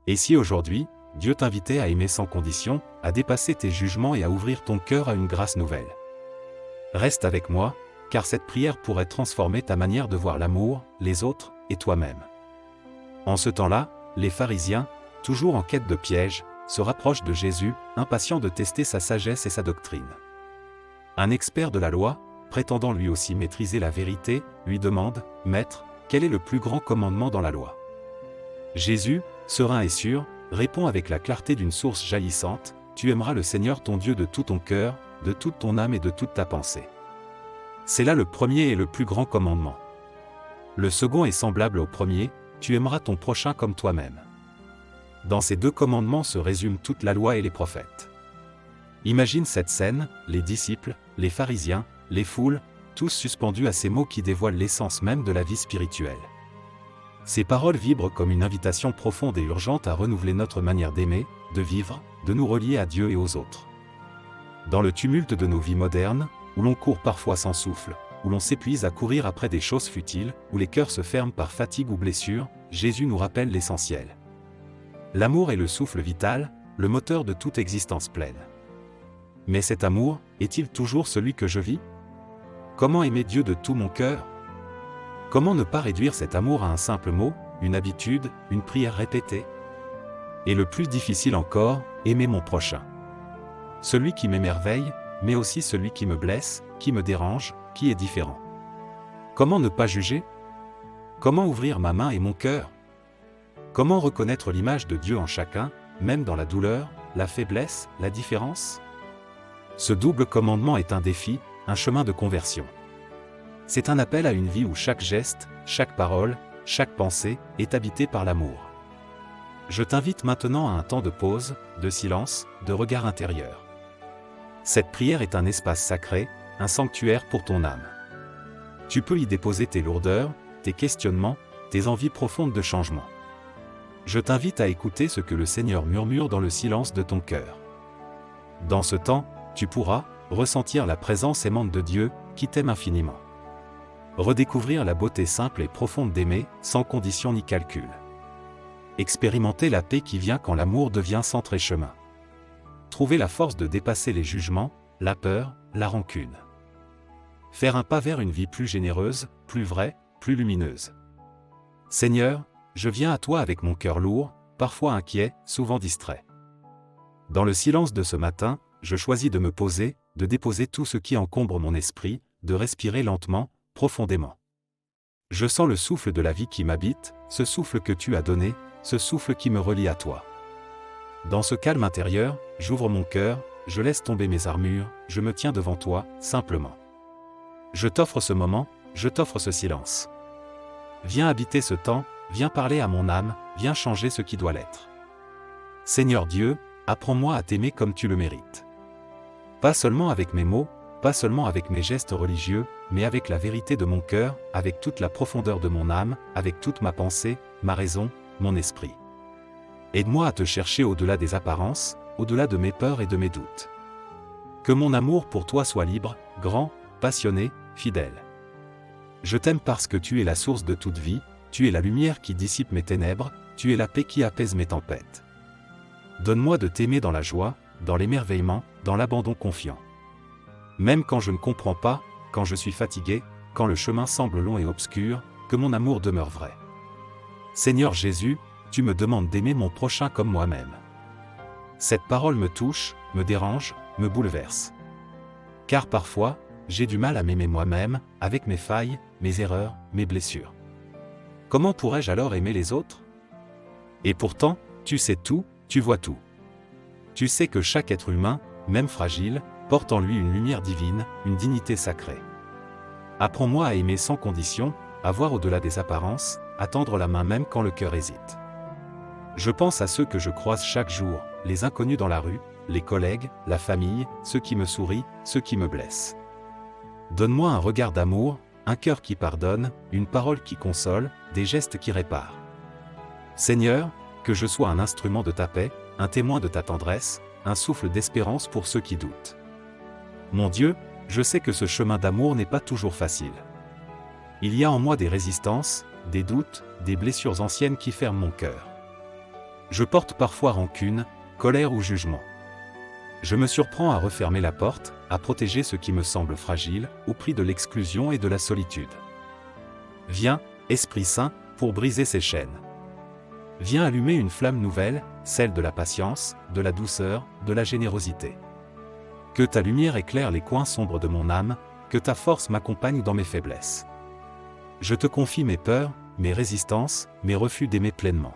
Et si aujourd'hui, Dieu t'invitait à aimer sans condition, à dépasser tes jugements et à ouvrir ton cœur à une grâce nouvelle? Reste avec moi, car cette prière pourrait transformer ta manière de voir l'amour, les autres, et toi-même. En ce temps-là, les pharisiens, toujours en quête de pièges, se rapprochent de Jésus, impatients de tester sa sagesse et sa doctrine. Un expert de la loi, prétendant lui aussi maîtriser la vérité, lui demande, « Maître, quel est le plus grand commandement dans la loi ?» Jésus, serein et sûr, répond avec la clarté d'une source jaillissante, « Tu aimeras le Seigneur ton Dieu de tout ton cœur, de toute ton âme et de toute ta pensée. » C'est là le premier et le plus grand commandement. Le second est semblable au premier, « Tu aimeras ton prochain comme toi-même. » Dans ces deux commandements se résume toute la loi et les prophètes. Imagine cette scène, les disciples, les pharisiens, les foules, tous suspendus à ces mots qui dévoilent l'essence même de la vie spirituelle. Ces paroles vibrent comme une invitation profonde et urgente à renouveler notre manière d'aimer, de vivre, de nous relier à Dieu et aux autres. Dans le tumulte de nos vies modernes, où l'on court parfois sans souffle, où l'on s'épuise à courir après des choses futiles, où les cœurs se ferment par fatigue ou blessure, Jésus nous rappelle l'essentiel. L'amour est le souffle vital, le moteur de toute existence pleine. Mais cet amour, est-il toujours celui que je vis? Comment aimer Dieu de tout mon cœur? Comment ne pas réduire cet amour à un simple mot, une habitude, une prière répétée? Et le plus difficile encore, aimer mon prochain. Celui qui m'émerveille, mais aussi celui qui me blesse, qui me dérange, qui est différent. Comment ne pas juger? Comment ouvrir ma main et mon cœur? Comment reconnaître l'image de Dieu en chacun, même dans la douleur, la faiblesse, la différence? Ce double commandement est un défi, un chemin de conversion. C'est un appel à une vie où chaque geste, chaque parole, chaque pensée, est habité par l'amour. Je t'invite maintenant à un temps de pause, de silence, de regard intérieur. Cette prière est un espace sacré, un sanctuaire pour ton âme. Tu peux y déposer tes lourdeurs, tes questionnements, tes envies profondes de changement. Je t'invite à écouter ce que le Seigneur murmure dans le silence de ton cœur. Dans ce temps, tu pourras ressentir la présence aimante de Dieu, qui t'aime infiniment. Redécouvrir la beauté simple et profonde d'aimer, sans condition ni calcul. Expérimenter la paix qui vient quand l'amour devient centre et chemin. Trouver la force de dépasser les jugements, la peur, la rancune. Faire un pas vers une vie plus généreuse, plus vraie, plus lumineuse. Seigneur, je viens à toi avec mon cœur lourd, parfois inquiet, souvent distrait. Dans le silence de ce matin, je choisis de me poser, de déposer tout ce qui encombre mon esprit, de respirer lentement, profondément. Je sens le souffle de la vie qui m'habite, ce souffle que tu as donné, ce souffle qui me relie à toi. Dans ce calme intérieur, j'ouvre mon cœur, je laisse tomber mes armures, je me tiens devant toi, simplement. Je t'offre ce moment, je t'offre ce silence. Viens habiter ce temps, viens parler à mon âme, viens changer ce qui doit l'être. Seigneur Dieu, apprends-moi à t'aimer comme tu le mérites. Pas seulement avec mes mots, pas seulement avec mes gestes religieux, mais avec la vérité de mon cœur, avec toute la profondeur de mon âme, avec toute ma pensée, ma raison, mon esprit. Aide-moi à te chercher au-delà des apparences, au-delà de mes peurs et de mes doutes. Que mon amour pour toi soit libre, grand, passionné, fidèle. Je t'aime parce que tu es la source de toute vie, tu es la lumière qui dissipe mes ténèbres, tu es la paix qui apaise mes tempêtes. Donne-moi de t'aimer dans la joie, dans l'émerveillement, dans l'abandon confiant. Même quand je ne comprends pas, quand je suis fatigué, quand le chemin semble long et obscur, que mon amour demeure vrai. Seigneur Jésus, tu me demandes d'aimer mon prochain comme moi-même. Cette parole me touche, me dérange, me bouleverse. Car parfois, j'ai du mal à m'aimer moi-même, avec mes failles, mes erreurs, mes blessures. Comment pourrais-je alors aimer les autres? Et pourtant, tu sais tout, tu vois tout. Tu sais que chaque être humain, même fragile, porte en lui une lumière divine, une dignité sacrée. Apprends-moi à aimer sans condition, à voir au-delà des apparences, à tendre la main même quand le cœur hésite. Je pense à ceux que je croise chaque jour, les inconnus dans la rue, les collègues, la famille, ceux qui me sourient, ceux qui me blessent. Donne-moi un regard d'amour, un cœur qui pardonne, une parole qui console, des gestes qui réparent. Seigneur, que je sois un instrument de ta paix, un témoin de ta tendresse, un souffle d'espérance pour ceux qui doutent. Mon Dieu, je sais que ce chemin d'amour n'est pas toujours facile. Il y a en moi des résistances, des doutes, des blessures anciennes qui ferment mon cœur. Je porte parfois rancune, colère ou jugement. Je me surprends à refermer la porte, à protéger ce qui me semble fragile, au prix de l'exclusion et de la solitude. Viens, Esprit Saint, pour briser ces chaînes. Viens allumer une flamme nouvelle, celle de la patience, de la douceur, de la générosité. Que ta lumière éclaire les coins sombres de mon âme, que ta force m'accompagne dans mes faiblesses. Je te confie mes peurs, mes résistances, mes refus d'aimer pleinement.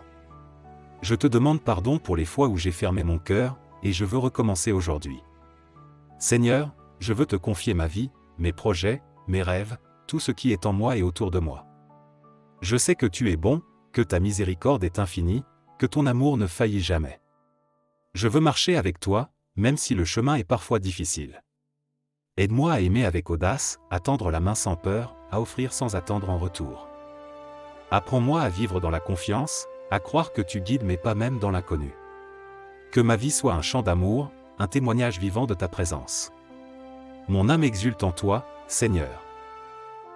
Je te demande pardon pour les fois où j'ai fermé mon cœur, et je veux recommencer aujourd'hui. Seigneur, je veux te confier ma vie, mes projets, mes rêves, tout ce qui est en moi et autour de moi. Je sais que tu es bon, que ta miséricorde est infinie, que ton amour ne faillit jamais. Je veux marcher avec toi, même si le chemin est parfois difficile. Aide-moi à aimer avec audace, à tendre la main sans peur, à offrir sans attendre en retour. Apprends-moi à vivre dans la confiance, à croire que tu guides mes pas même dans l'inconnu. Que ma vie soit un chant d'amour, un témoignage vivant de ta présence. Mon âme exulte en toi, Seigneur.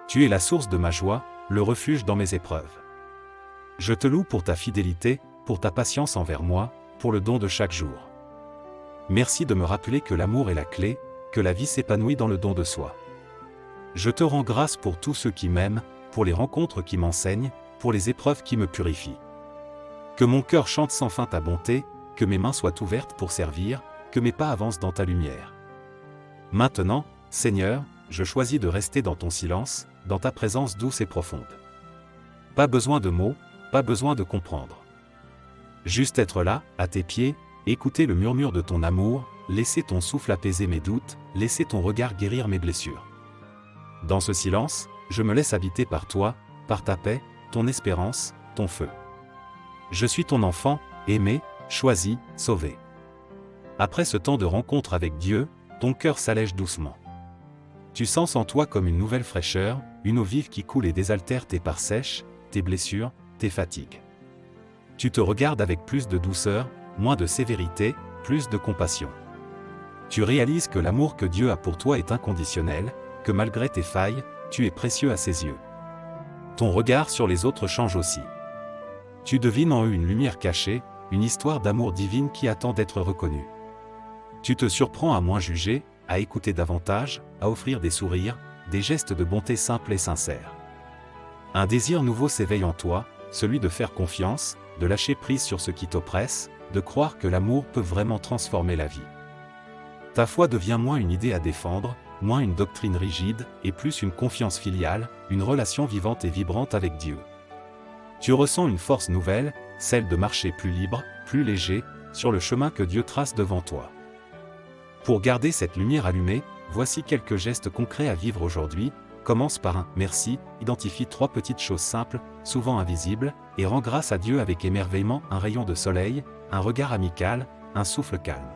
Tu es la source de ma joie, le refuge dans mes épreuves. Je te loue pour ta fidélité, pour ta patience envers moi, pour le don de chaque jour. Merci de me rappeler que l'amour est la clé, que la vie s'épanouit dans le don de soi. Je te rends grâce pour tous ceux qui m'aiment, pour les rencontres qui m'enseignent, pour les épreuves qui me purifient. Que mon cœur chante sans fin ta bonté, que mes mains soient ouvertes pour servir, que mes pas avancent dans ta lumière. Maintenant, Seigneur, je choisis de rester dans ton silence, dans ta présence douce et profonde. Pas besoin de mots, pas besoin de comprendre. Juste être là, à tes pieds, écouter le murmure de ton amour, laisser ton souffle apaiser mes doutes, laisser ton regard guérir mes blessures. Dans ce silence, je me laisse habiter par toi, par ta paix, ton espérance, ton feu. Je suis ton enfant, aimé, choisi, sauvé. Après ce temps de rencontre avec Dieu, ton cœur s'allège doucement. Tu sens en toi comme une nouvelle fraîcheur, une eau vive qui coule et désaltère tes parts sèches, tes blessures, tes fatigues. Tu te regardes avec plus de douceur, moins de sévérité, plus de compassion. Tu réalises que l'amour que Dieu a pour toi est inconditionnel, que malgré tes failles, tu es précieux à ses yeux. Ton regard sur les autres change aussi. Tu devines en eux une lumière cachée, une histoire d'amour divine qui attend d'être reconnue. Tu te surprends à moins juger, à écouter davantage, à offrir des sourires, des gestes de bonté simples et sincères. Un désir nouveau s'éveille en toi, celui de faire confiance, de lâcher prise sur ce qui t'oppresse, de croire que l'amour peut vraiment transformer la vie. Ta foi devient moins une idée à défendre, moins une doctrine rigide, et plus une confiance filiale, une relation vivante et vibrante avec Dieu. Tu ressens une force nouvelle, celle de marcher plus libre, plus léger, sur le chemin que Dieu trace devant toi. Pour garder cette lumière allumée, voici quelques gestes concrets à vivre aujourd'hui. Commence par un « merci », identifie 3 petites choses simples, souvent invisibles, et rends grâce à Dieu avec émerveillement, un rayon de soleil, un regard amical, un souffle calme.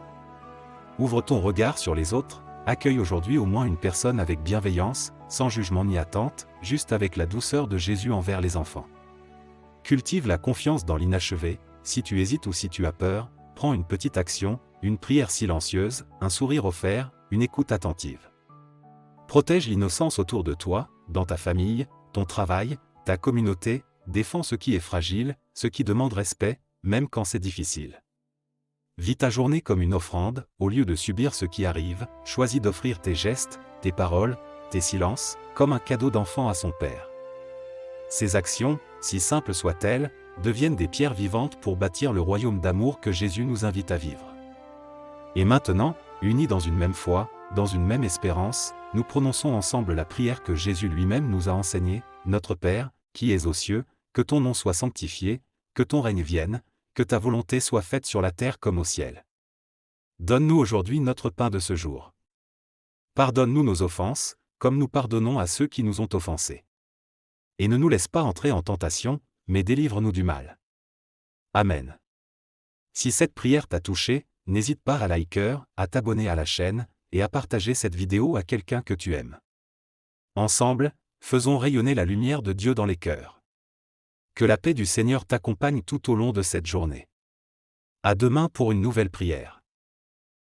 Ouvre ton regard sur les autres, accueille aujourd'hui au moins une personne avec bienveillance, sans jugement ni attente, juste avec la douceur de Jésus envers les enfants. Cultive la confiance dans l'inachevé, si tu hésites ou si tu as peur, prends une petite action, une prière silencieuse, un sourire offert, une écoute attentive. Protège l'innocence autour de toi, dans ta famille, ton travail, ta communauté, défends ce qui est fragile, ce qui demande respect, même quand c'est difficile. Vis ta journée comme une offrande, au lieu de subir ce qui arrive, choisis d'offrir tes gestes, tes paroles, tes silences, comme un cadeau d'enfant à son père. Ces actions, si simples soient-elles, deviennent des pierres vivantes pour bâtir le royaume d'amour que Jésus nous invite à vivre. Et maintenant, unis dans une même foi, dans une même espérance, nous prononçons ensemble la prière que Jésus lui-même nous a enseignée, Notre Père, qui es aux cieux, que ton nom soit sanctifié, que ton règne vienne, que ta volonté soit faite sur la terre comme au ciel. Donne-nous aujourd'hui notre pain de ce jour. Pardonne-nous nos offenses, comme nous pardonnons à ceux qui nous ont offensés. Et ne nous laisse pas entrer en tentation, mais délivre-nous du mal. Amen. Si cette prière t'a touché, n'hésite pas à liker, à t'abonner à la chaîne, et à partager cette vidéo à quelqu'un que tu aimes. Ensemble, faisons rayonner la lumière de Dieu dans les cœurs. Que la paix du Seigneur t'accompagne tout au long de cette journée. À demain pour une nouvelle prière.